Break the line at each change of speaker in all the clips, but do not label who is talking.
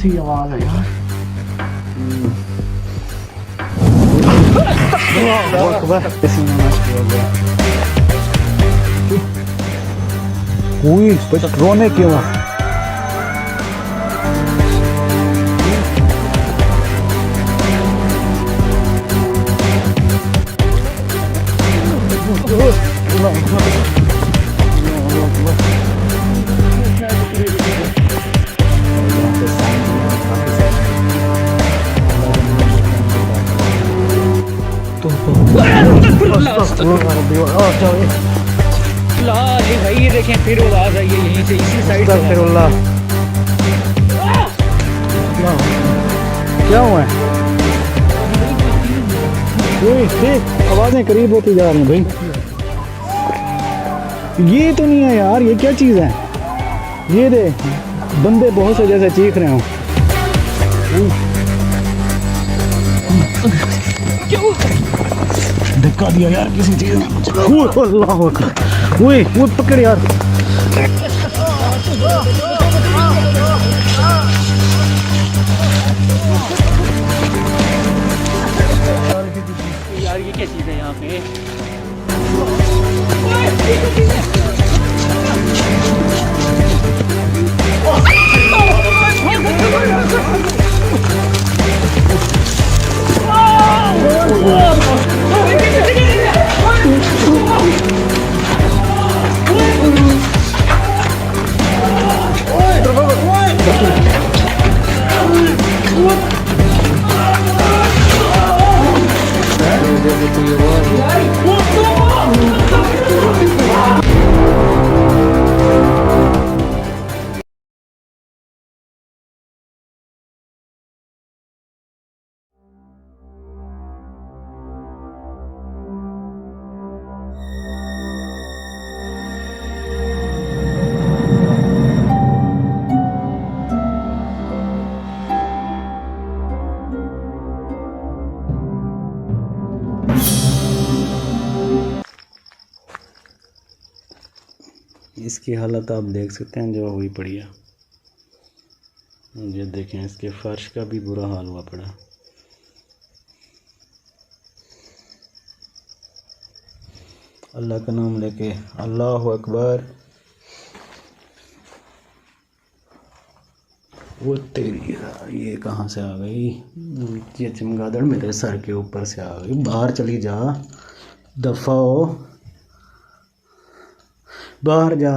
सी आवाज है यार। कोई रोने क्यों?
भाई ये देखें फिर आवाज आई है यहीं से, इसी साइड से।
क्या हुआ है? आवाजें करीब होती जा रही हैं भाई। ये तो नहीं है यार, ये क्या चीज है? ये दे बंदे बहुत से जैसे चीख रहे हो। धक्का दिया यार किसी चीज ने मुझे। अल्लाह अकबर। वो पकड़ यार।
यार ये क्या चीज है यहाँ पे?
इसकी हालत आप देख सकते हैं जो हुई पड़ी है। ये देखें, इसके फर्श का भी बुरा हाल हुआ पड़ा। अल्लाह का नाम लेके, अल्लाह अकबर। वो तेरी ये कहाँ से आ गई? ये चमगादड़ मेरे सर के ऊपर से आ गई। बाहर चली जा, दफा हो, बाहर जा।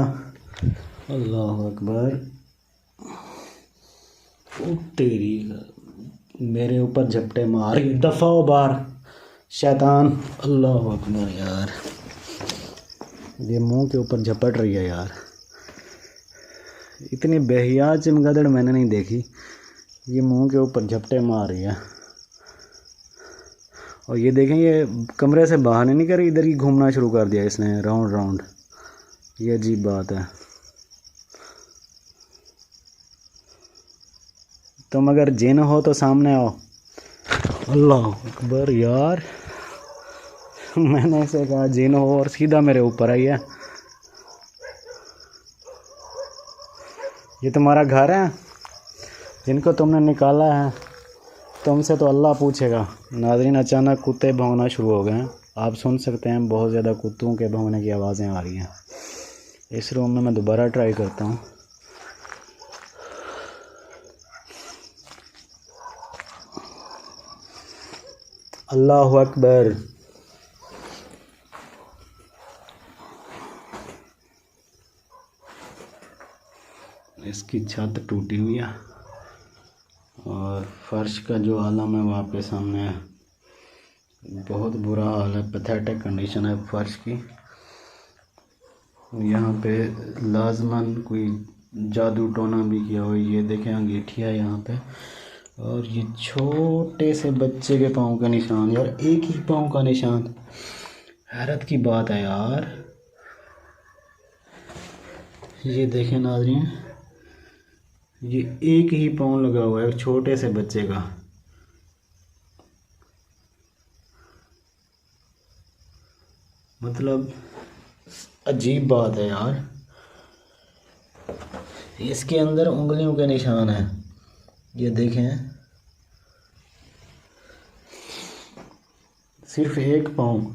अल्लाह अकबर। ओ तेरी मेरे ऊपर झपटे मार, दफा हो बाहर शैतान। अल्लाह अकबर। यार ये मुंह के ऊपर झपट रही है यार। इतनी बेहिया चमगादड़ मैंने नहीं देखी। ये मुंह के ऊपर झपटे मार रही है। और ये देखें, ये कमरे से बाहर नहीं कर रही, इधर ही घूमना शुरू कर दिया इसने राउंड राउंड। ये अजीब बात है। तुम अगर जिन हो तो सामने आओ। अल्लाह अकबर। यार मैंने ऐसे कहा जिन हो और सीधा मेरे ऊपर आई है। ये तुम्हारा घर है, जिनको तुमने निकाला है तुमसे तो अल्लाह पूछेगा। नाज़रीन, अचानक कुत्ते भौंकना शुरू हो गए हैं। आप सुन सकते हैं बहुत ज़्यादा कुत्तों के भौंकने की आवाज़ें आ रही हैं। इस रूम में मैं दोबारा ट्राई करता हूँ। अल्लाह अकबर। इसकी छत टूटी हुई है और फर्श का जो आलम है वो आपके सामने है। बहुत बुरा हाल है, पैथेटिक कंडीशन है फर्श की। यहाँ पे लाजमन कोई जादू टोना भी किया हो। ये देखें अंगीठिया यहाँ पे, और ये छोटे से बच्चे के पाँव का निशान। यार एक ही पाँव का निशान, हैरत की बात है यार। ये देखें नाज़रीन, ये एक ही पाँव लगा हुआ है छोटे से बच्चे का। मतलब अजीब बात है यार। इसके अंदर उंगलियों के निशान हैं। ये देखें, सिर्फ एक पाँव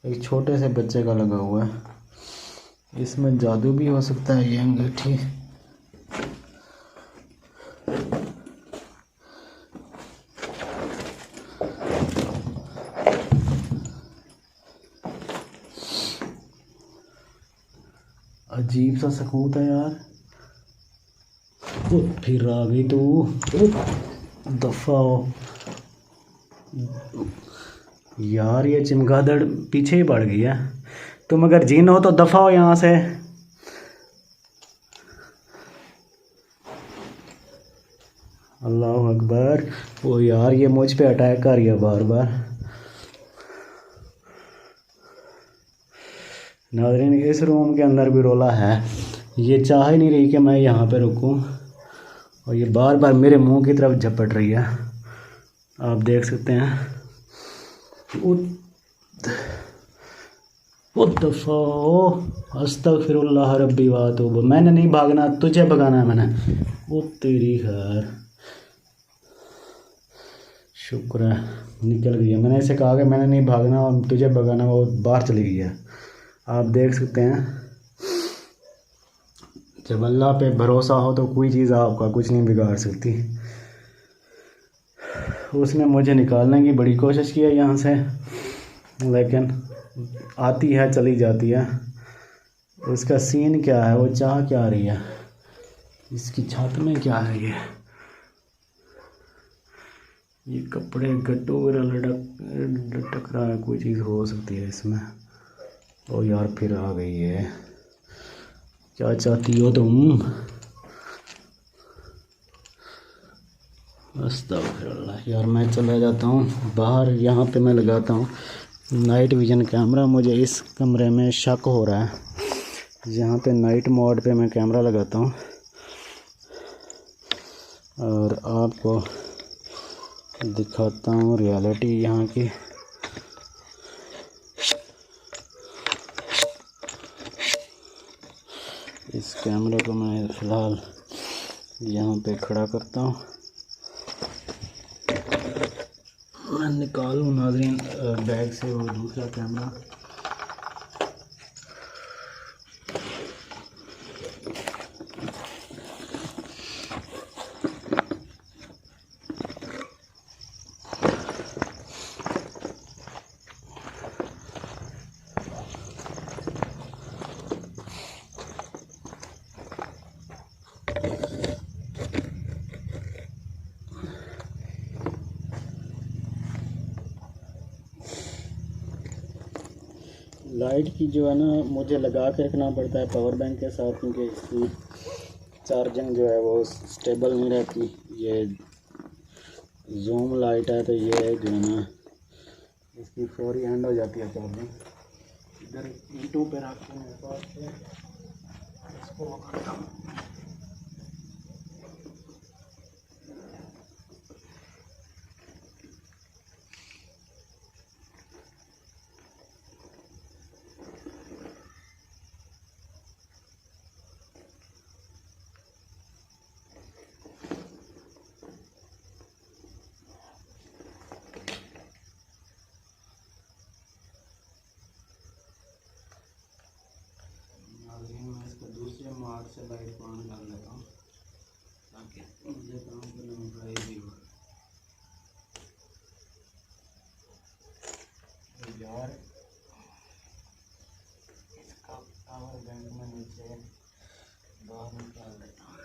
एक छोटे से बच्चे का लगा हुआ है। इसमें जादू भी हो सकता है। ये अंगूठी अजीब सा सकूत है यार। ओ, फिर आ गई तू, दफा हो यार। ये चमगादड़ पीछे ही बढ़ गई है। तुम अगर जीन हो तो दफा हो यहाँ से। अल्लाह अकबर। ओ यार, ये मुझ पे अटैक कर रही है बार बार। नाज़रीन, इस रूम के अंदर भी रोला है। ये चाह ही नहीं रही कि मैं यहाँ पे रुकूं और ये बार बार मेरे मुंह की तरफ झपट रही है। आप देख सकते हैं। वो दफ़ा अस्तगफिरुल्लाह रब्बी वातूब। मैंने नहीं भागना, तुझे भगाना है मैंने। वो तेरी खैर, शुक्र है निकल गई है। मैंने इसे कहा कि मैंने नहीं भागना और तुझे भगाना, वो बाहर चली गई है। आप देख सकते हैं, जब अल्लाह पे भरोसा हो तो कोई चीज़ आपका कुछ नहीं बिगाड़ सकती। उसने मुझे निकालने की बड़ी कोशिश की है यहाँ से, लेकिन आती है चली जाती है। उसका सीन क्या है, वो चाह क्या रही है, इसकी छत में क्या है, ये कपड़े गड्ढों वगैरह लटक रहा है। कोई चीज़ हो सकती है इसमें। ओ यार, फिर आ गई है। क्या चाहती हो तुम? अस्तगफिरुल्लाह। यार मैं चला जाता हूँ बाहर। यहाँ पे मैं लगाता हूँ नाइट विजन कैमरा। मुझे इस कमरे में शक हो रहा है। यहाँ पे नाइट मोड पे मैं कैमरा लगाता हूँ और आपको दिखाता हूँ रियलिटी यहाँ की। इस कैमरे को मैं फ़िलहाल यहाँ पे खड़ा करता हूँ। मैं निकालूँ नाज़रीन बैग से वो दूसरा कैमरा। लाइट की जो है ना, मुझे लगा के रखना पड़ता है पावर बैंक के साथ, क्योंकि इसकी चार्जिंग जो है वो स्टेबल नहीं रहती। ये जूम लाइट है तो ये जो है ना, इसकी फौरी एंड हो जाती है चार्जिंग। इधर ईंटों पे रख के मेरे पास से इसको रखता हूँ। मैं इसको दूसरे मार्ग से लाइट को ऑन कर लेता हूँ ताकि मुझे काम करने में बड़ा ईजी हो। यार इसका पावर बैंक में नीचे बाहर निकाल देता हूँ।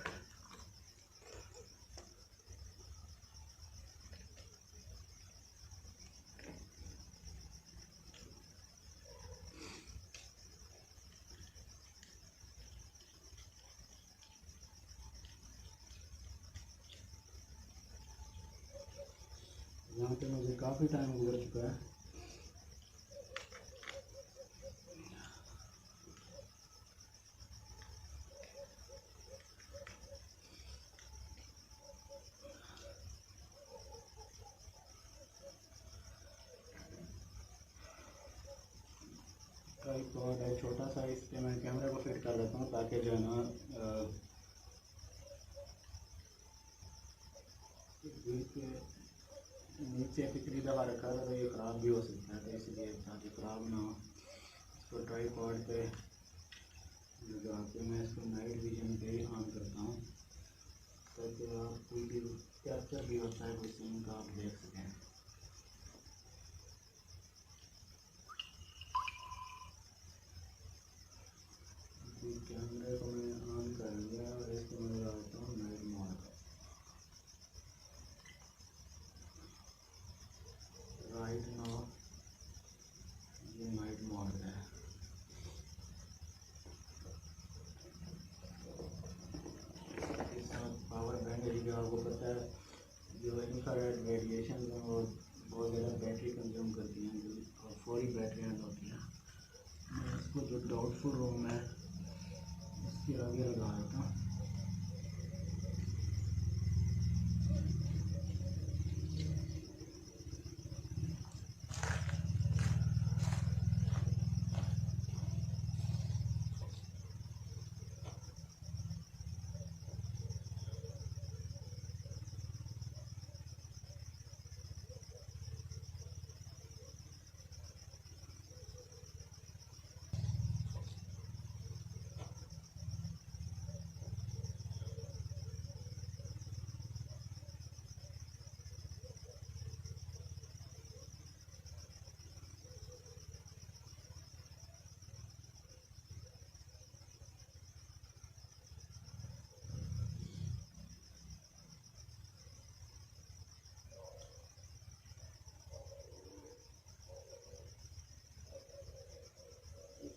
यहाँ पे मुझे काफ़ी टाइम गुजर चुका है। ट्राइपॉड है छोटा सा, इस पे मैं कैमरे को फिट कर देता हूँ ताकि जो है ना इसके नीचे पिछली दफ़ा रखा था तो ये ख़राब भी हो सकता है, तो इसलिए ताकि ख़राब ना हो इसको ट्राईपॉड पे लगा के मैं इसको नाइट विजन पे ही ऑन करता हूँ ताकि आप वीडियो कैप्चर भी होता है कोई सीन का आप देख सकें। कैमरे को मैं ऑन कर लिया और इसको मैं लगाता हूँ नाइट मोड राइट नाउ। ये नाइट मोड है। पावर बैंक है, आपको पता है जो इंफ्रारेड रेडिएशन है वो बहुत ज़्यादा बैटरी कंज्यूम करती हैं और फौरी बैटरी एंड होती है। मैं इसको जो डाउटफुल रूम है इसके आगे लगा देता हूँ।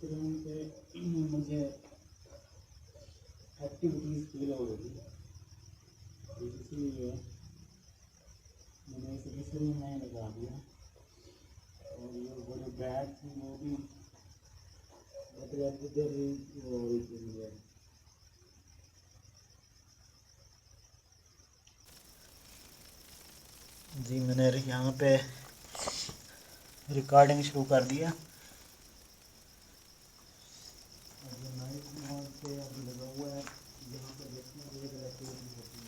रूम पे मुझे एक्टिविटीज़ फील हो रही है, इसलिए मैंने इसे इसलिए मैं लगा दिया। और ये वो जो बैग थी वो भी मतलब इधर ही हो रही थी। जी मैंने यहाँ पे रिकॉर्डिंग शुरू कर दिया। नाइट मोड पे अभी लगा हुआ है, यहाँ पे देखते हैं एक एक्टिविटी होती है।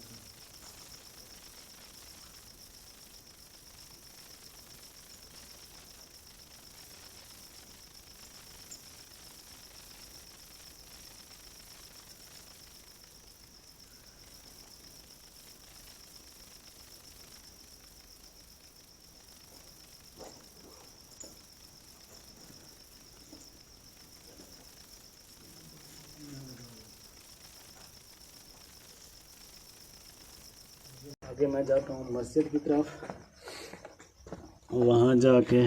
आगे मैं जाता हूँ मस्जिद की तरफ, वहाँ जाके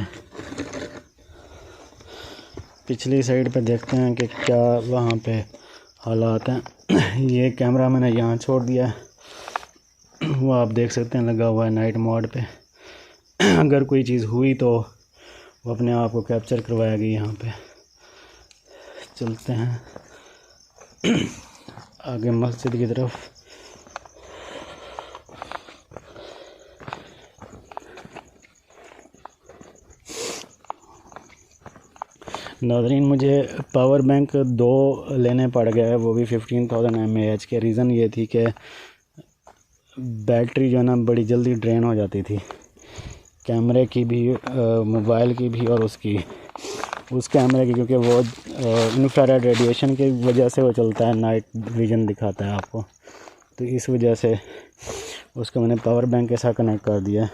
पिछली साइड पे देखते हैं कि क्या वहाँ पे हालात हैं। ये कैमरा मैंने यहाँ छोड़ दिया है, वो आप देख सकते हैं लगा हुआ है नाइट मोड पे। अगर कोई चीज़ हुई तो वो अपने आप को कैप्चर करवाएगी। यहाँ पे चलते हैं आगे मस्जिद की तरफ। नाज़रीन मुझे पावर बैंक 2 लेने पड़ गए हैं, वो भी 15,000 mAh के। रीज़न ये थी कि बैटरी जो है ना बड़ी जल्दी ड्रेन हो जाती थी, कैमरे की भी मोबाइल की भी और उस कैमरे की, क्योंकि वो इंफ्रारेड रेडिएशन की वजह से वो चलता है, नाइट विज़न दिखाता है आपको। तो इस वजह से उसको मैंने पावर बैंक के साथ कनेक्ट कर दिया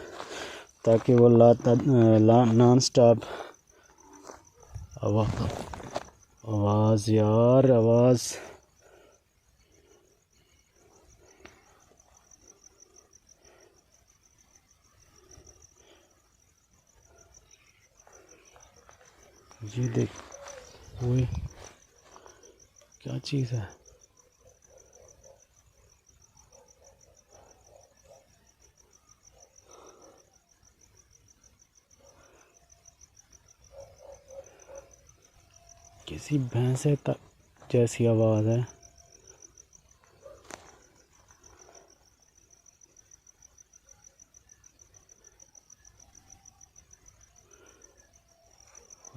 ताकि वो नॉन स्टॉप आवाज़ यार आवाज़ ये देख वो क्या चीज़ है। किसी भैंसे तक जैसी आवाज़ है।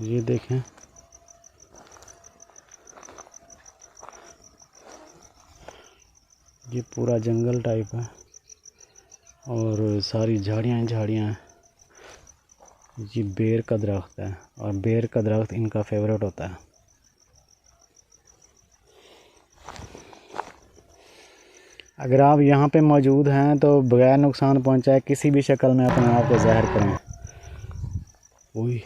ये देखें ये पूरा जंगल टाइप है। और सारी झाड़ियाँ ही झाड़ियाँ हैं। ये बेर का दरख्त है और बेर का दरख्त इनका फेवरेट होता है। अगर आप यहाँ पे मौजूद हैं तो बगैर नुकसान पहुँचाए किसी भी शक्ल में अपने आप को ज़ाहिर करें। ओए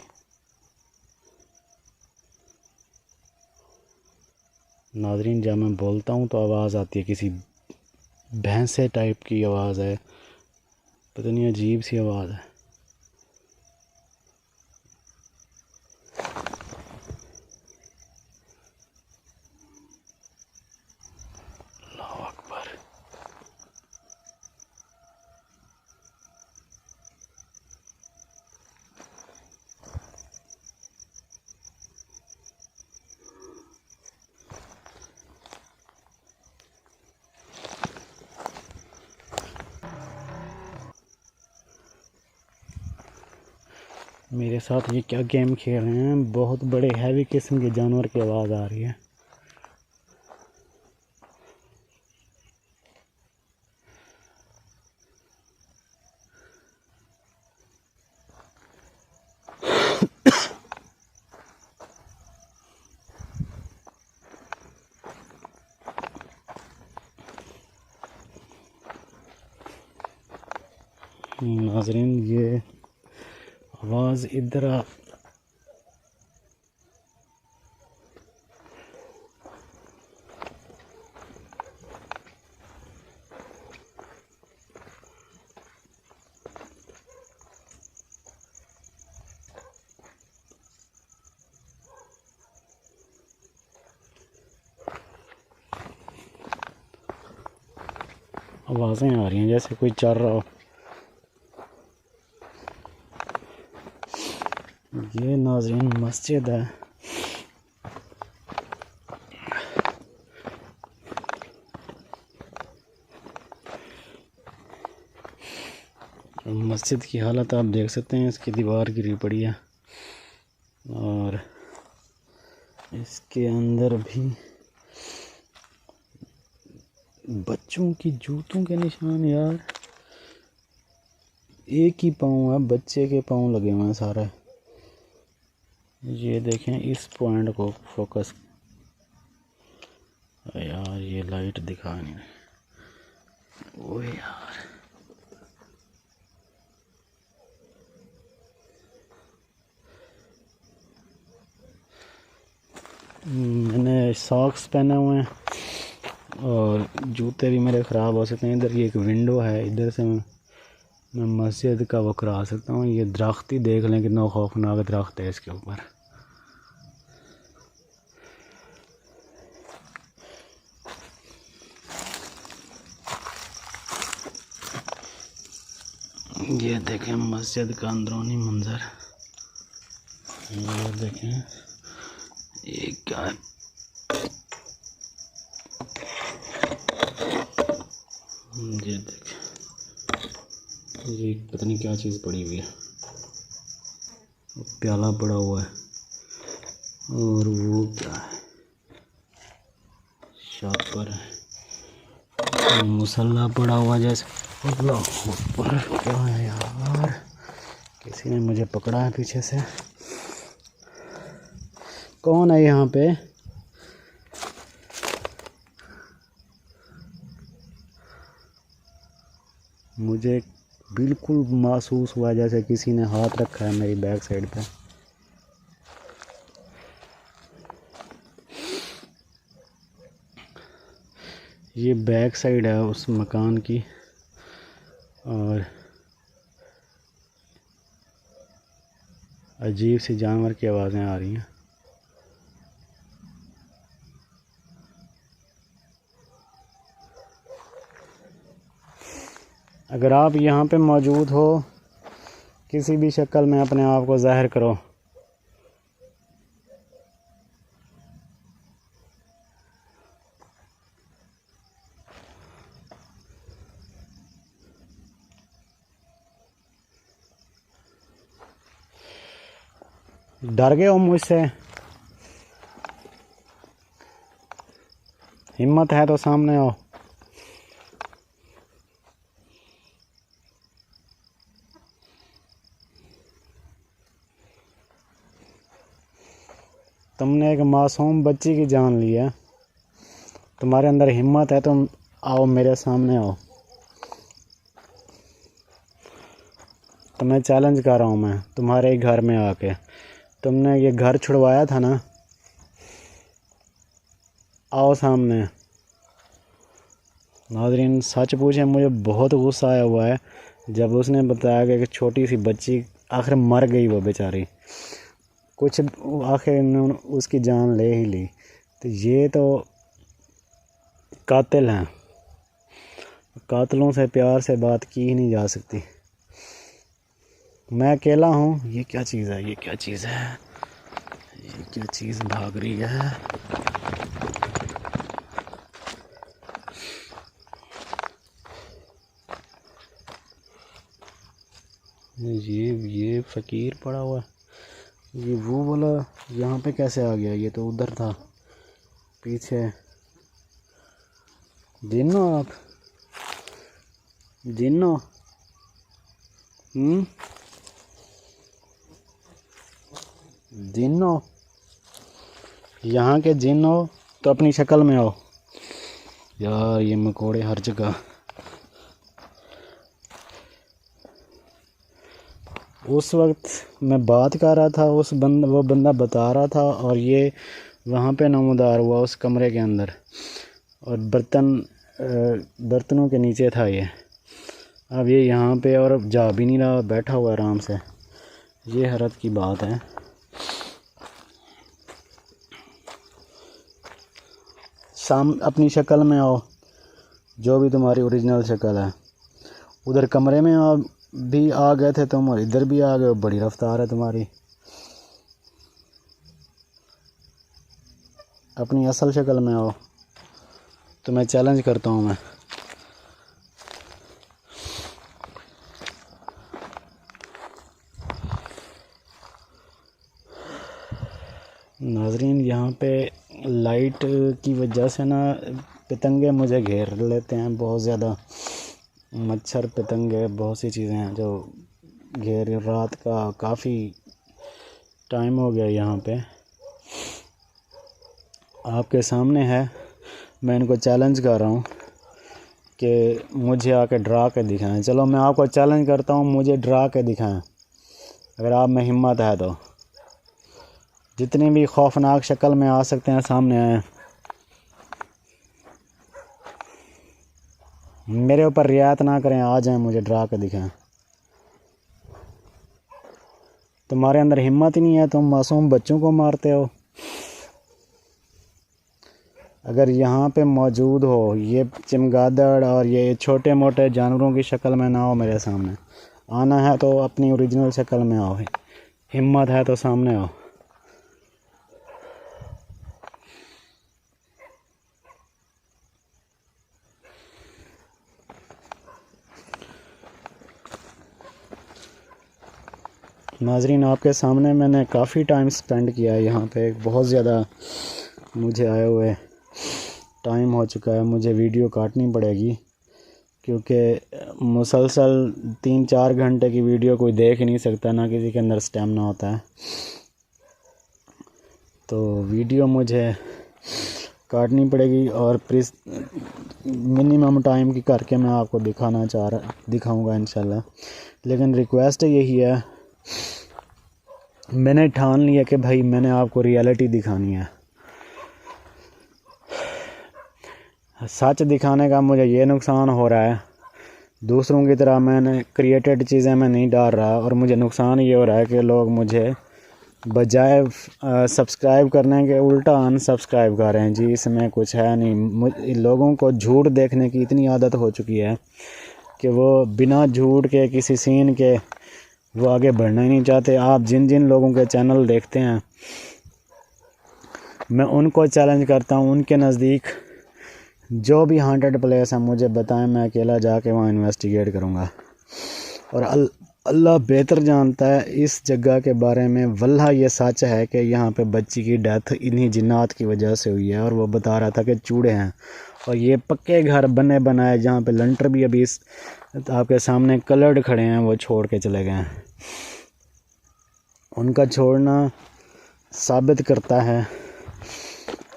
नाज़रीन, जब मैं बोलता हूँ तो आवाज़ आती है, किसी भैंसे टाइप की आवाज़ है, पता नहीं अजीब सी आवाज़ है। अल्लाह अकबर। मेरे साथ ये क्या गेम खेल रहे हैं, बहुत बड़े हैवी किस्म के जानवर की आवाज़ आ रही है। नाज़रीन, ये आवाज़ इधर आवाज़ें आ रही हैं जैसे कोई चल रहा हो। ये नाज़रीन मस्जिद है। मस्जिद की हालत आप देख सकते हैं, इसकी दीवार गिरी पड़ी है और इसके अंदर भी बच्चों की जूतों के निशान। यार एक ही पाँव है, बच्चे के पाँव लगे हुए हैं सारे। ये देखें, इस पॉइंट को फोकस। यार ये लाइट दिखा नहीं रही। ओए यार, मैंने सॉक्स पहने हुए हैं और जूते भी मेरे ख़राब हो सकते हैं। इधर ये एक विंडो है, इधर से मैं मस्जिद का वो करा सकता हूँ। ये दरख्त ही देख लें कितना खौफनाक दरख्त है इसके ऊपर। ये देखें मस्जिद का अंदरूनी मंजर। ये देखें, ये क्या है? ये देखें, ये पता नहीं क्या चीज़ पड़ी हुई है। प्याला पड़ा हुआ है और वो क्या है, शापर है, मुसल्ला पड़ा हुआ जैसे। अल्लाह ऊपर क्या है यार, किसी ने मुझे पकड़ा है पीछे से। कौन है यहाँ पे? मुझे बिल्कुल महसूस हुआ जैसे किसी ने हाथ रखा है मेरी बैक साइड पे। ये बैक साइड है उस मकान की और अजीब सी जानवर की आवाज़ें आ रही हैं। अगर आप यहाँ पे मौजूद हो, किसी भी शक्ल में अपने आप को ज़ाहिर करो। डर गए हो मुझसे? हिम्मत है तो सामने आओ। तुमने एक मासूम बच्ची की जान ली है। तुम्हारे अंदर हिम्मत है, तुम आओ मेरे सामने आओ। तुम्हें चैलेंज कर रहा हूँ मैं तुम्हारे ही घर में आके। तुमने ये घर छुड़वाया था ना, आओ सामने। नाज़रीन सच पूछे, मुझे बहुत गुस्सा आया हुआ है जब उसने बताया कि एक छोटी सी बच्ची आखिर मर गई, वो बेचारी कुछ आखिर उन्होंने उसकी जान ले ही ली। तो ये तो कातिल हैं। कातिलों से प्यार से बात की ही नहीं जा सकती। मैं अकेला हूँ। ये क्या चीज़ है, ये क्या चीज़ है, ये क्या चीज़ भाग रही है। ये फ़कीर पड़ा हुआ है। ये वो वाला यहाँ पे कैसे आ गया? ये तो उधर था पीछे। जिन्नो आप, जिन्नो। जिन्नो, यहाँ के जिन्नो तो अपनी शक्ल में आओ। यार ये मकोड़े हर जगह। उस वक्त मैं बात कर रहा था, वो बंदा बता रहा था, और ये वहाँ पे नमूदार हुआ उस कमरे के अंदर, और बर्तनों के नीचे था ये। अब ये यहाँ पे और जा भी नहीं रहा, बैठा हुआ आराम से। ये हैरत की बात है। अपनी शक्ल में आओ, जो भी तुम्हारी ओरिजिनल शक्ल है। उधर कमरे में भी आ गए थे तुम, और इधर भी आ गए। बड़ी रफ्तार है तुम्हारी। अपनी असल शक्ल में आओ, तो मैं चैलेंज करता हूँ मैं। नाजरीन यहाँ पे लाइट की वजह से ना पतंगे मुझे घेर लेते हैं बहुत ज़्यादा। मच्छर, पतंगे, बहुत सी चीज़ें हैं जो घेर। रात का काफ़ी टाइम हो गया यहाँ पे। आपके सामने है, मैं इनको चैलेंज कर रहा हूँ कि मुझे आके डरा के दिखाएं। चलो मैं आपको चैलेंज करता हूँ, मुझे डरा के दिखाएं। अगर आप में हिम्मत है तो जितनी भी खौफनाक शक्ल में आ सकते हैं सामने आए। मेरे ऊपर रियायत ना करें, आ जाएं, मुझे डरा के दिखाएं। तुम्हारे अंदर हिम्मत ही नहीं है, तुम मासूम बच्चों को मारते हो। अगर यहाँ पे मौजूद हो ये चमगादड़ और ये छोटे मोटे जानवरों की शक्ल में ना हो मेरे सामने। आना है तो अपनी ओरिजिनल शक्ल में आओ। हिम्मत है तो सामने आओ। नाजरीन आपके सामने मैंने काफ़ी टाइम स्पेंड किया है यहाँ पे। बहुत ज़्यादा मुझे आए हुए टाइम हो चुका है। मुझे वीडियो काटनी पड़ेगी क्योंकि मुसलसल 3-4 घंटे की वीडियो कोई देख ही नहीं सकता, ना किसी के अंदर स्टैमिना होता है। तो वीडियो मुझे काटनी पड़ेगी और मिनिमम टाइम की करके मैं आपको दिखाऊंगा इंशाल्लाह। लेकिन रिक्वेस्ट यही है, मैंने ठान लिया कि भाई मैंने आपको रियलिटी दिखानी है। सच दिखाने का मुझे ये नुकसान हो रहा है, दूसरों की तरह मैंने क्रिएटेड चीज़ें मैं नहीं डाल रहा, और मुझे नुकसान ये हो रहा है कि लोग मुझे बजाय सब्सक्राइब करने के उल्टा अनसब्सक्राइब कर रहे हैं। जी इसमें कुछ है नहीं। लोगों को झूठ देखने की इतनी आदत हो चुकी है कि वो बिना झूठ के किसी सीन के वो आगे बढ़ना ही नहीं चाहते। आप जिन जिन लोगों के चैनल देखते हैं, मैं उनको चैलेंज करता हूं, उनके नज़दीक जो भी हॉन्टेड प्लेस है मुझे बताएं, मैं अकेला जाके वहाँ इन्वेस्टिगेट करूँगा। और अल्लाह बेहतर जानता है इस जगह के बारे में। वल्लाह ये सच है कि यहाँ पे बच्ची की डेथ इन्हीं जिन्नात की वजह से हुई है, और वो बता रहा था कि चूड़े हैं। और ये पक्के घर बने बनाए जहाँ पे लंटर भी अभी आपके सामने कलर्ड खड़े हैं, वो छोड़ के चले गए हैं। उनका छोड़ना साबित करता है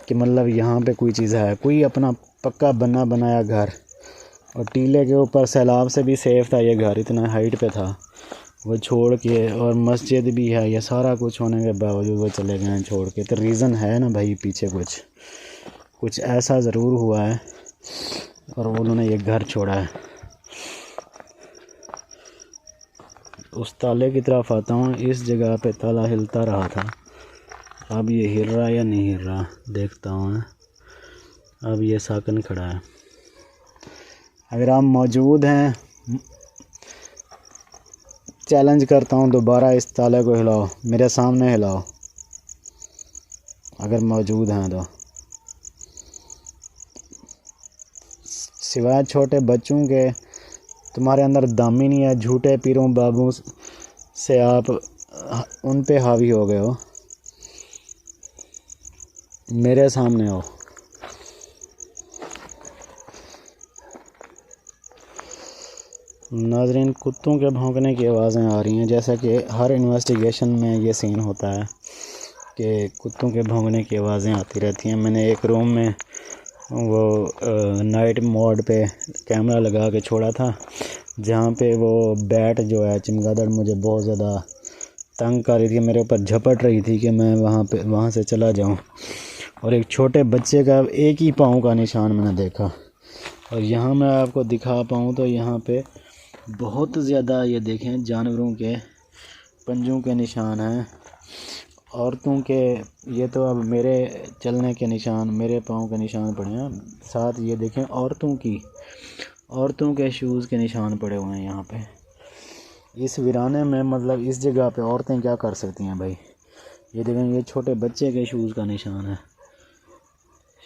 कि मतलब यहाँ पे कोई चीज़ है, कोई अपना पक्का बना बनाया घर, और टीले के ऊपर सैलाब से भी सेफ था ये घर, इतना हाइट पे था, वो छोड़ के, और मस्जिद भी है, ये सारा कुछ होने के बावजूद वो चले गए हैं छोड़ के। तो रीज़न है ना भाई पीछे कुछ ऐसा ज़रूर हुआ है, और उन्होंने ये घर छोड़ा है। उस ताले की तरफ आता हूँ, इस जगह पे ताला हिलता रहा था, अब ये हिल रहा या नहीं हिल रहा देखता हूँ। अब ये साकन खड़ा है। अगर आप मौजूद हैं, चैलेंज करता हूँ, दोबारा इस ताले को हिलाओ, मेरे सामने हिलाओ अगर मौजूद हैं तो। सिवाय छोटे बच्चों के तुम्हारे अंदर दम ही नहीं है, झूठे पीरों बाबू से आप उन पे हावी हो गए हो। मेरे सामने हो। नाज़रीन, कुत्तों के भौंकने की आवाज़ें आ रही हैं, जैसा कि हर इन्वेस्टिगेशन में ये सीन होता है कि कुत्तों के भौंकने की आवाज़ें आती रहती हैं। मैंने एक रूम में वो नाइट मोड पे कैमरा लगा के छोड़ा था, जहाँ पे वो बैट जो है चमगादड़ मुझे बहुत ज़्यादा तंग कर रही थी, मेरे ऊपर झपट रही थी कि मैं वहाँ से चला जाऊँ। और एक छोटे बच्चे का एक ही पाँव का निशान मैंने देखा। और यहाँ मैं आपको दिखा पाऊँ तो यहाँ पे बहुत ज़्यादा ये देखें जानवरों के पंजों के निशान हैं, औरतों के, ये तो अब मेरे चलने के निशान, मेरे पाँव के निशान पड़े हैं, साथ ये देखें औरतों के शूज़ के निशान पड़े हुए हैं यहाँ पे इस वीराने में। मतलब इस जगह पे औरतें क्या कर सकती हैं भाई। ये देखें, ये छोटे बच्चे के शूज़ का निशान है,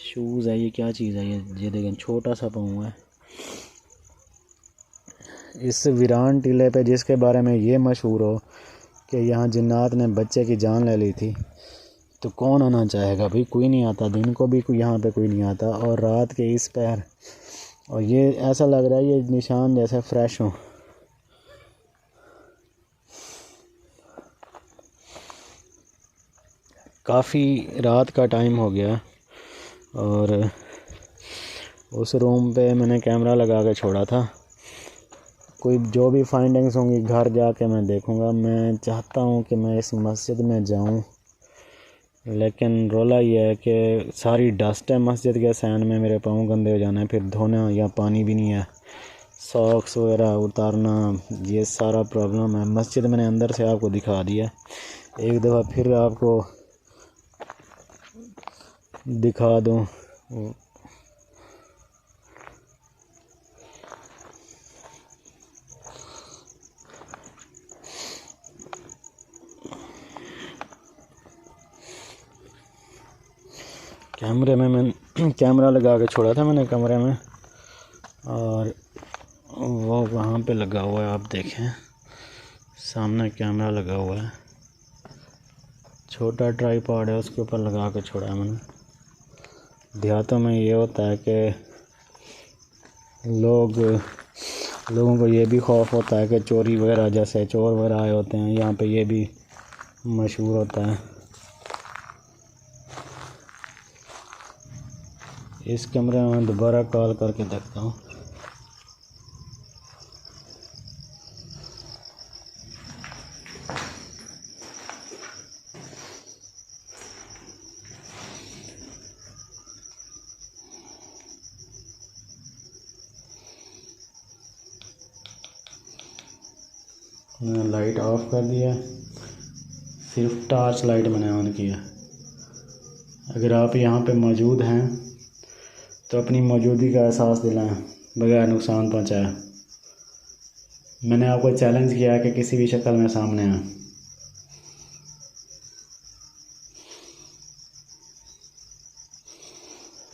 शूज़ है, ये क्या चीज़ है ये देखें, छोटा सा पाँव है। इस वीरान टीले पे जिसके बारे में ये मशहूर हो कि यहाँ जिन्नात ने बच्चे की जान ले ली थी, तो कौन आना चाहेगा भाई। कोई नहीं आता, दिन को भी कोई यहाँ पे कोई नहीं आता, और रात के इस पैर। और ये ऐसा लग रहा है ये निशान जैसे फ्रेश हो। काफ़ी रात का टाइम हो गया, और उस रूम पे मैंने कैमरा लगा के छोड़ा था। कोई जो भी फाइंडिंग्स होंगी घर जाके मैं देखूँगा। मैं चाहता हूँ कि मैं इस मस्जिद में जाऊँ, लेकिन रोला ये है कि सारी डस्ट है मस्जिद के सैन में, मेरे पाँव गंदे हो जाने, फिर धोना या पानी भी नहीं है, सॉक्स वगैरह उतारना, ये सारा प्रॉब्लम है। मस्जिद मैंने अंदर से आपको दिखा दिया, एक दफ़ा फिर आपको दिखा दूँ। कैमरे में मैं कैमरा लगा के छोड़ा था मैंने कमरे में, और वो वहाँ पे लगा हुआ है, आप देखें सामने कैमरा लगा हुआ है, छोटा ट्राइपॉड है उसके ऊपर लगा के छोड़ा है मैंने। देहातों में ये होता है कि लोगों को ये भी खौफ होता है कि चोरी वगैरह, जैसे चोर वगैरह आए होते हैं, यहाँ पे ये भी मशहूर होता है। इस कमरे में दोबारा कॉल करके देखता हूँ। मैंने लाइट ऑफ कर दिया, सिर्फ टॉर्च लाइट मैंने ऑन किया। अगर आप यहाँ पे मौजूद हैं तो अपनी मौजूदगी का एहसास दिलाएं बगैर नुकसान पहुँचाए। मैंने आपको चैलेंज किया है कि किसी भी शक्ल में सामने आए।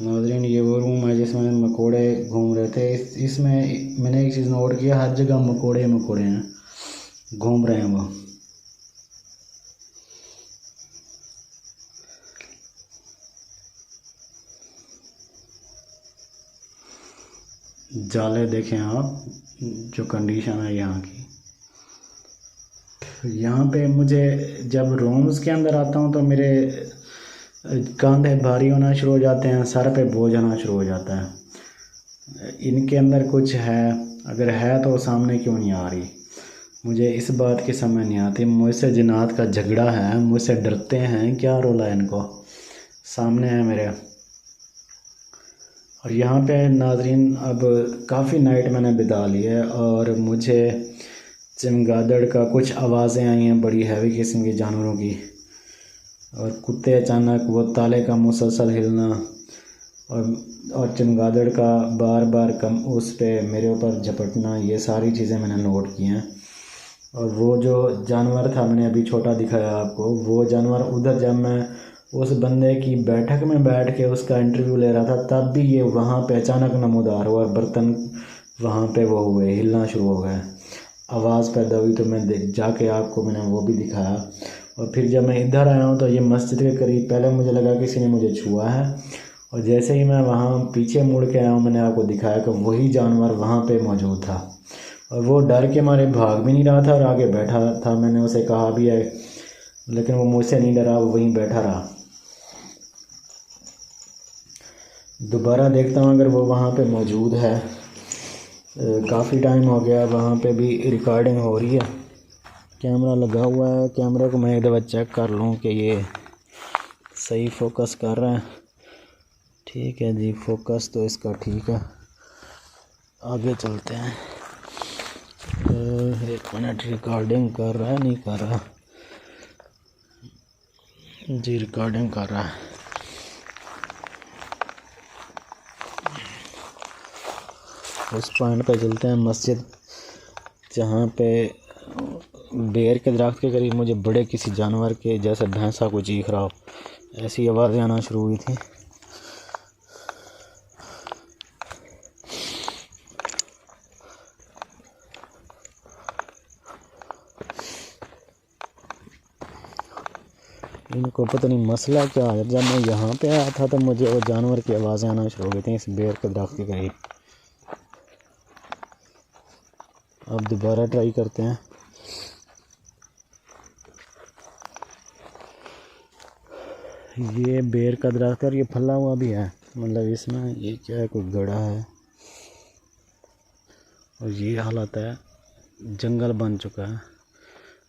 नाज़रीन, ये वो रूम है जिसमें मकोड़े घूम रहे थे। इसमें मैंने एक चीज़ नोट किया, हर जगह मकोड़े हैं, घूम रहे हैं वो। जाले देखें आप, जो कंडीशन है यहाँ की। यहाँ पे मुझे जब रूम्स के अंदर आता हूँ तो मेरे कंधे भारी होना शुरू हो जाते हैं, सर पे बोझ आना शुरू हो जाता है। इनके अंदर कुछ है, अगर है तो सामने क्यों नहीं आ रही, मुझे इस बात की समझ नहीं आती। मुझसे जिन्नात का झगड़ा है, मुझसे डरते हैं, क्या रोला है इनको, सामने है मेरे। और यहाँ पे नाज़रीन अब काफ़ी नाइट मैंने बिता ली है और मुझे चमगादड़ का कुछ आवाज़ें आई हैं बड़ी हैवी किस्म की जानवरों की, और कुत्ते अचानक वो ताले का मुसलसल हिलना और चमगादड़ का बार बार कम उस पे मेरे ऊपर झपटना, ये सारी चीज़ें मैंने नोट की हैं। और वो जो जानवर था मैंने अभी छोटा दिखाया आपको, वो जानवर उधर जब मैं उस बंदे की बैठक में बैठ के उसका इंटरव्यू ले रहा था तब भी ये वहाँ पे अचानक नमूदार हुआ, बर्तन वहाँ पे वो हुए हिलना शुरू हो गए, आवाज़ पैदा हुई। तो मैं जाके आपको मैंने वो भी दिखाया। और फिर जब मैं इधर आया हूँ तो ये मस्जिद के करीब, पहले मुझे लगा किसी ने मुझे छुआ है, और जैसे ही मैं वहाँ पीछे मुड़ के आया हूँ मैंने आपको दिखाया कि वही जानवर वहाँ पे मौजूद था, और वो डर के मारे भाग भी नहीं रहा था और आगे बैठा था। मैंने उसे कहा भी है लेकिन वो मुझसे नहीं डरा, वो वहीं बैठा रहा। दोबारा देखता हूँ अगर वो वहाँ पे मौजूद है। काफ़ी टाइम हो गया, वहाँ पे भी रिकॉर्डिंग हो रही है, कैमरा लगा हुआ है। कैमरे को मैं एक दफ़ा चेक कर लूँ कि ये सही फोकस कर रहा है। ठीक है जी, फोकस तो इसका ठीक है। आगे चलते हैं। 1 मिनट, रिकॉर्डिंग कर रहा है नहीं कर रहा जी, रिकॉर्डिंग कर रहा है। उस पॉइंट पे चलते हैं, मस्जिद जहाँ पे बेर के दरख्त के करीब मुझे बड़े किसी जानवर के जैसे भैंसा को चीख रहा हो, ऐसी आवाज़ें आना शुरू हुई थी। इनको पता नहीं मसला क्या है। जब मैं यहाँ पे आया था तो मुझे वो जानवर की आवाज़ें आना शुरू हो गई थी इस बेर के दरख्त के करीब। अब दोबारा ट्राई करते हैं। ये बेर का दरख्त और ये फला हुआ भी है, मतलब इसमें ये क्या है, कोई गड़ा है, और ये हालत है, जंगल बन चुका है।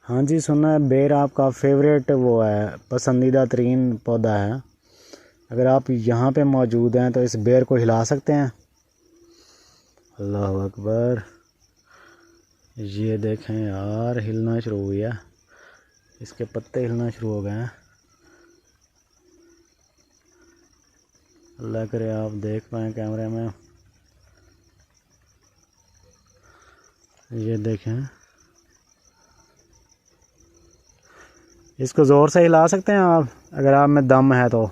हाँ जी, सुना है बेर आपका फेवरेट वो है, पसंदीदा तरीन पौधा है। अगर आप यहाँ पे मौजूद हैं तो इस बेर को हिला सकते हैं। अल्लाह अकबर, ये देखें यार, हिलना शुरू हुई है, इसके पत्ते हिलना शुरू हो गए हैं। अल्लाह करे आप देख पाएँ कैमरे में। ये देखें, इसको ज़ोर से हिला सकते हैं आप, अगर आप में दम है तो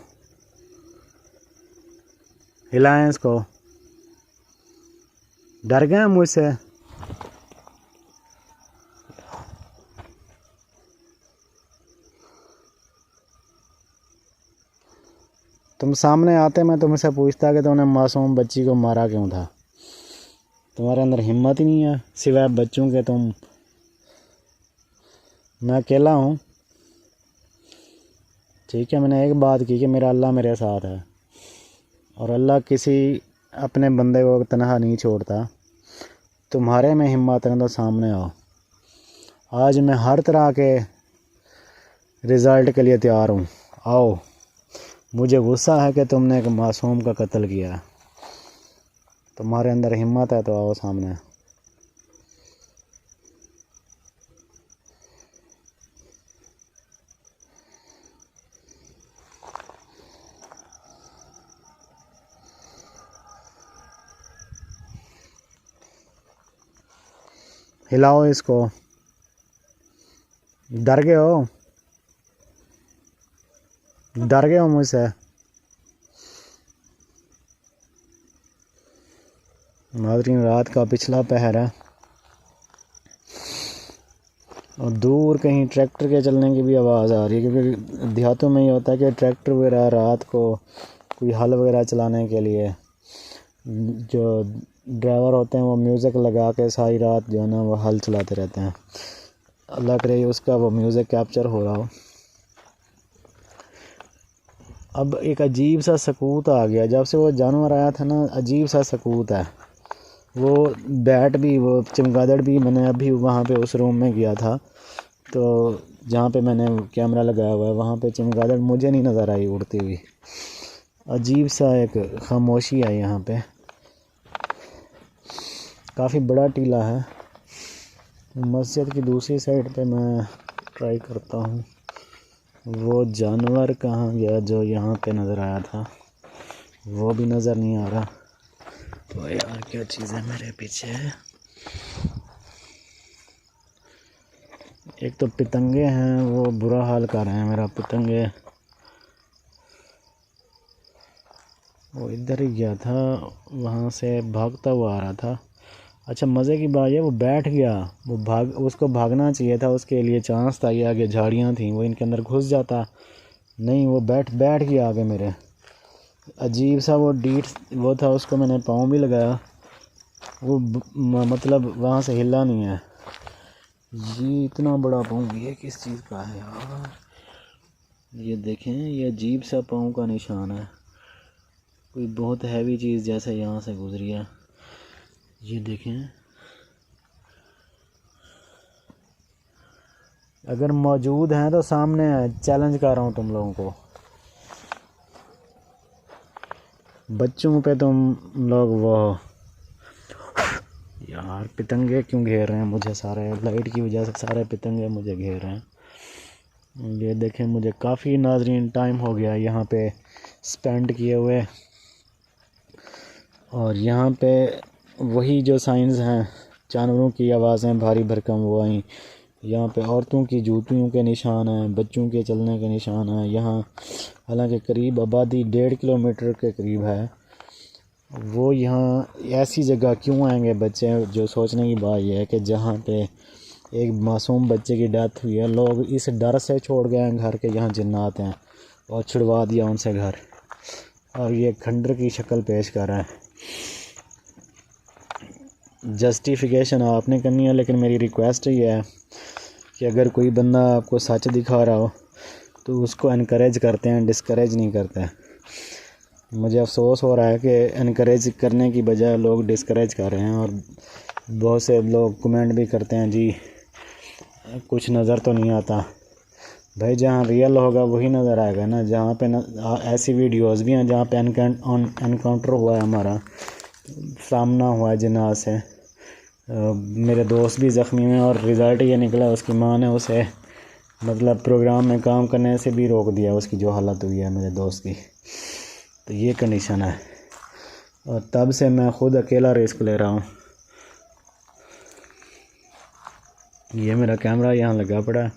हिलाएं इसको। डर गए मुझसे? तुम सामने आते मैं तुमसे पूछता कि तुमने मासूम बच्ची को मारा क्यों था। तुम्हारे अंदर हिम्मत ही नहीं है सिवाय बच्चों के। मैं अकेला हूँ, ठीक है। मैंने एक बात की कि मेरा अल्लाह मेरे साथ है, और अल्लाह किसी अपने बंदे को तनहा नहीं छोड़ता। तुम्हारे में हिम्मत है तो सामने आओ। आज मैं हर तरह के रिज़ल्ट के लिए तैयार हूँ, आओ। मुझे गुस्सा है कि तुमने एक मासूम का कत्ल किया। तुम्हारे अंदर हिम्मत है तो आओ सामने। हिलाओ इसको। डर गए हो? डर गए हो मुझसे? नाज़रीन, रात का पिछला पहर है और दूर कहीं ट्रैक्टर के चलने की भी आवाज़ आ रही है, क्योंकि देहातों में ये होता है कि ट्रैक्टर वगैरह रात को कोई हल वगैरह चलाने के लिए जो ड्राइवर होते हैं वो म्यूज़िक लगा के सारी रात जो है ना वो हल चलाते रहते हैं। अल्लाह करे उसका वो म्यूज़िक कैप्चर हो रहा हो। अब एक अजीब सा सकूत आ गया जब से वो जानवर आया था ना, अजीब सा सकूत है। वो बैट भी, वो चमगादड़ भी, मैंने अभी वहाँ पे उस रूम में गया था तो जहाँ पे मैंने कैमरा लगाया हुआ है वहाँ पे चमगादड़ मुझे नहीं नज़र आई उड़ती हुई। अजीब सा एक खामोशी है यहाँ पे। काफ़ी बड़ा टीला है। मस्जिद की दूसरी साइड पे मैं ट्राई करता हूँ। वो जानवर कहाँ गया जो यहाँ पे नज़र आया था, वो भी नज़र नहीं आ रहा। तो यार क्या चीज़ है मेरे पीछे। एक तो पतंगे हैं, वो बुरा हाल कर रहे हैं मेरा। पतंगे वो इधर ही गया था, वहाँ से भागता हुआ आ रहा था। अच्छा मज़े की बात है वो बैठ गया। उसको भागना चाहिए था, उसके लिए चांस था। ये आगे झाड़ियाँ थी, वो इनके अंदर घुस जाता। नहीं, वो बैठ गया आगे मेरे। अजीब सा वो डीट वो था, उसको मैंने पाँव भी लगाया, वो मतलब वहाँ से हिला नहीं है। ये इतना बड़ा पाँव, ये किस चीज़ का है यार? ये देखें, ये अजीब सा पाँव का निशान है। कोई बहुत हैवी चीज़ जैसे यहाँ से गुजरी है। ये देखें, अगर मौजूद हैं तो सामने चैलेंज कर रहा हूँ तुम लोगों को। बच्चों पे तुम लोग वो यार पतंगे क्यों घेर रहे हैं मुझे? सारे लाइट की वजह से सारे पतंगे मुझे घेर रहे हैं। ये देखें, मुझे काफ़ी नाज़रीन टाइम हो गया यहाँ पे स्पेंड किए हुए, और यहाँ पे वही जो साइंस हैं, जानवरों की आवाज़ें भारी भरकम वो आई। यहाँ पे औरतों की जूतियों के निशान हैं, बच्चों के चलने के निशान हैं यहाँ। हालांकि करीब आबादी 1.5 किलोमीटर के करीब है। वो यहाँ ऐसी जगह क्यों आएंगे बच्चे? जो सोचने की बात यह है कि जहाँ पे एक मासूम बच्चे की डेथ हुई है, लोग इस डर से छोड़ गए हैं घर के यहाँ जिन्नात हैं, और छुड़वा दिया उनसे घर, और ये खंडर की शक्ल पेश कर रहा है। जस्टिफिकेशन आपने करनी है, लेकिन मेरी रिक्वेस्ट ये है कि अगर कोई बंदा आपको सच दिखा रहा हो तो उसको इनकरेज करते हैं, डिस्करेज नहीं करते। मुझे अफसोस हो रहा है कि इनकरेज करने की बजाय लोग डिस्करेज कर रहे हैं, और बहुत से लोग कमेंट भी करते हैं जी कुछ नज़र तो नहीं आता। भाई जहाँ रियल होगा वही नज़र आएगा ना। जहाँ पे ऐसी वीडियोस भी हैं जहाँ पे एनकाउंटर हुआ है, हमारा सामना हुआ है जिन्नात से। मेरे दोस्त भी ज़ख्मी हुए और रिज़ल्ट ये निकला, उसकी माँ ने उसे मतलब प्रोग्राम में काम करने से भी रोक दिया। उसकी जो हालत हुई है मेरे दोस्त की, तो ये कंडीशन है, और तब से मैं ख़ुद अकेला रिस्क ले रहा हूँ। ये मेरा कैमरा यहाँ लगा पड़ा है।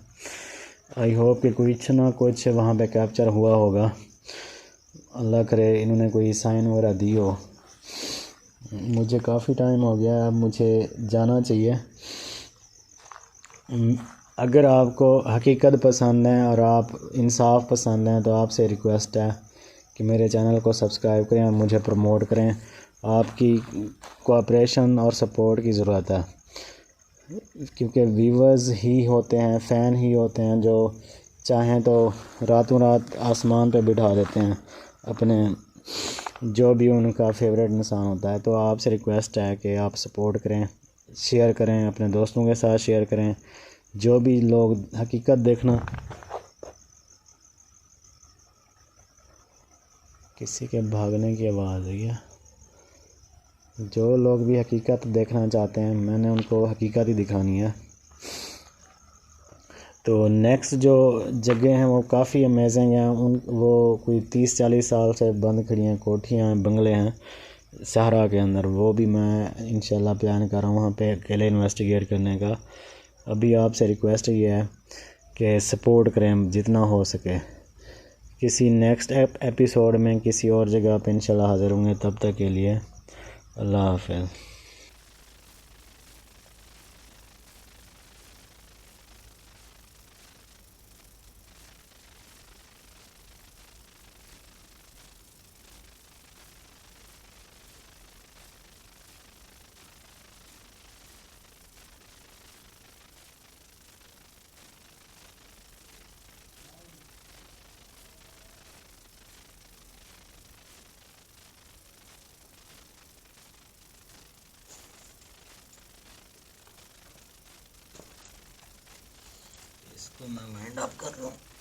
आई होप कि कुछ ना कुछ वहाँ पे कैप्चर हुआ होगा। अल्लाह करे इन्होंने कोई साइन वगैरह दी हो। मुझे काफ़ी टाइम हो गया, अब मुझे जाना चाहिए। अगर आपको हकीकत पसंद है और आप इंसाफ पसंद हैं तो आपसे रिक्वेस्ट है कि मेरे चैनल को सब्सक्राइब करें और मुझे प्रमोट करें। आपकी कोऑपरेशन और सपोर्ट की ज़रूरत है, क्योंकि व्यूवर्स ही होते हैं, फ़ैन ही होते हैं जो चाहें तो रातों रात आसमान पे बिठा देते हैं अपने जो भी उनका फेवरेट इंसान होता है। तो आपसे रिक्वेस्ट है कि आप सपोर्ट करें, शेयर करें, अपने दोस्तों के साथ शेयर करें। जो भी लोग हकीकत देखना, किसी के भागने की आवाज़ है क्या? जो लोग भी हकीकत देखना चाहते हैं, मैंने उनको हकीकत ही दिखानी है। तो नेक्स्ट जो जगह हैं वो काफ़ी अमेजिंग हैं। वो कोई 30-40 साल से बंद खड़ी हैं, कोठियाँ हैं, बंगले हैं सहरा के अंदर। वो भी मैं इंशाल्लाह प्लान कर रहा हूँ वहाँ पे अकेले इन्वेस्टिगेट करने का। अभी आपसे रिक्वेस्ट ये है कि सपोर्ट करें जितना हो सके। किसी नेक्स्ट एपिसोड में किसी और जगह पे इंशाल्लाह हाज़िर होंगे। तब तक के लिए अल्लाह हाफ़िज़।
तो मैं माइंड ऑफ कर रहा हूँ।